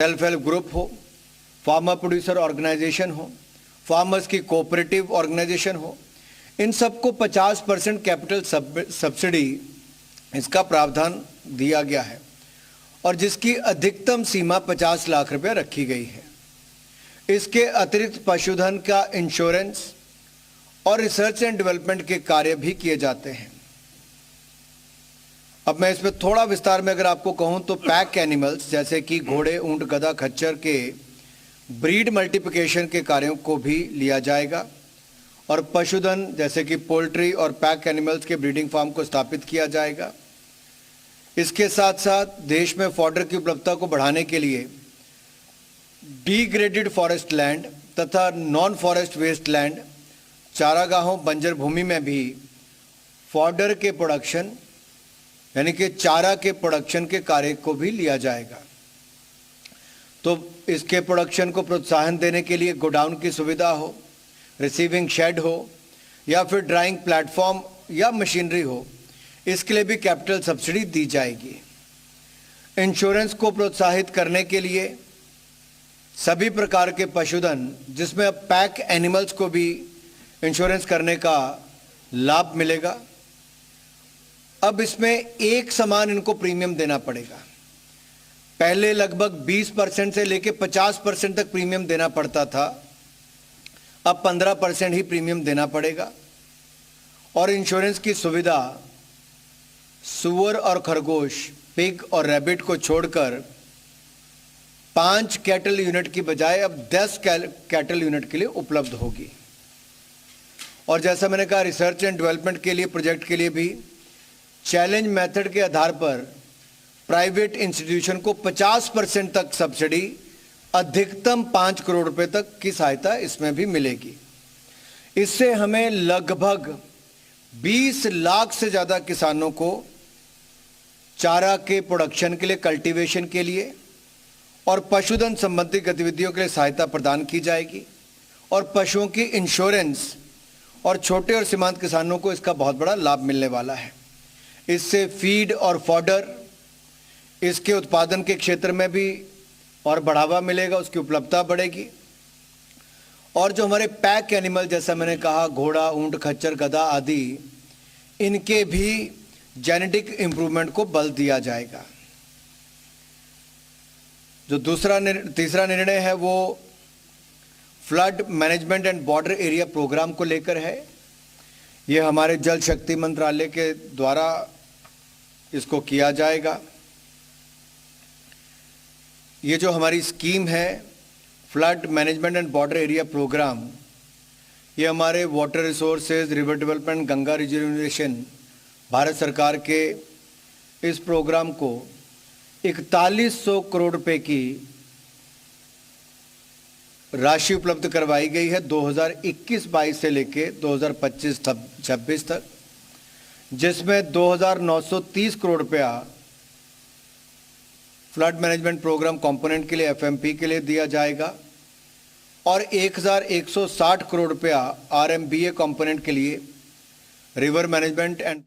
Self help group हो, farmer producer organisation हो, farmers की कोऑपरेटिव ऑर्गेनाइजेशन हो, इन सबको 50% कैपिटल सब्सिडी इसका प्रावधान दिया गया है और जिसकी अधिकतम सीमा 50 लाख रुपए रखी गई है। इसके अतिरिक्त पशुधन का इंश्योरेंस और रिसर्च एंड डेवलपमेंट के कार्य भी किए जाते हैं। अब मैं इसमें थोड़ा विस्तार में अगर आपको कहूं तो पैक एनिमल्स जैसे कि घोड़े, ऊंट, गधा, खच्चर के ब्रीड मल्टीप्लिकेशन के कार्यों को भी लिया जाएगा और पशुधन जैसे कि पोल्ट्री और पैक एनिमल्स के ब्रीडिंग फार्म को स्थापित किया जाएगा। इसके साथ साथ देश में फॉडर की उपलब्धता को बढ़ाने के लिए डिग्रेडेड फॉरेस्ट लैंड तथा नॉन फॉरेस्ट वेस्ट लैंड, चारागाहों, बंजर भूमि में भी फॉडर के प्रोडक्शन यानी कि चारा के प्रोडक्शन के कार्य को भी लिया जाएगा। तो इसके प्रोडक्शन को प्रोत्साहन देने के लिए गोडाउन की सुविधा हो, रिसीविंग शेड हो या फिर ड्राइंग प्लेटफॉर्म या मशीनरी हो, इसके लिए भी कैपिटल सब्सिडी दी जाएगी। इंश्योरेंस को प्रोत्साहित करने के लिए सभी प्रकार के पशुधन जिसमें अब पैक एनिमल्स को भी इंश्योरेंस करने का लाभ मिलेगा। अब इसमें एक समान इनको प्रीमियम देना पड़ेगा। पहले लगभग 20% से लेकर 50% तक प्रीमियम देना पड़ता था, अब 15% ही प्रीमियम देना पड़ेगा। और इंश्योरेंस की सुविधा सुअर और खरगोश, पिग और रैबिट को छोड़कर 5 कैटल यूनिट की बजाय अब 10 कैटल यूनिट के लिए उपलब्ध होगी। और जैसा मैंने कहा, रिसर्च एंड डेवलपमेंट के लिए, प्रोजेक्ट के लिए भी चैलेंज मेथड के आधार पर प्राइवेट इंस्टीट्यूशन को 50% तक सब्सिडी, अधिकतम 5 करोड़ रुपए तक की सहायता इसमें भी मिलेगी। इससे हमें लगभग 20 लाख से ज़्यादा किसानों को चारा के प्रोडक्शन के लिए, कल्टीवेशन के लिए और पशुधन संबंधी गतिविधियों के लिए सहायता प्रदान की जाएगी और पशुओं की इंश्योरेंस और छोटे और सीमांत किसानों को इसका बहुत बड़ा लाभ मिलने वाला है। इससे फीड और फॉडर, इसके उत्पादन के क्षेत्र में भी और बढ़ावा मिलेगा, उसकी उपलब्धता बढ़ेगी। और जो हमारे पैक एनिमल जैसा मैंने कहा, घोड़ा, ऊंट, खच्चर, गधा आदि, इनके भी जेनेटिक इंप्रूवमेंट को बल दिया जाएगा। जो तीसरा निर्णय है वो flood management and border area programme को लेकर है। ये हमारे जल शक्ति मंत्रालय के द्वारा इसको किया जाएगा। ये जो हमारी स्कीम है flood management and border area programme, ये हमारे water resources, river development, Ganga rejuvenation, Bharat सरकार के इस प्रोग्राम को 4100 करोड़ रुपए की राशि उपलब्ध करवाई गई है 2021-22 से लेकर 2025-26 तक, जिसमें 2930 करोड़ रुपया फ्लड मैनेजमेंट प्रोग्राम कंपोनेंट के लिए, एफएमपी के लिए दिया जाएगा और 1160 करोड़ रुपया आरएमबीए कंपोनेंट के लिए, रिवर मैनेजमेंट एंड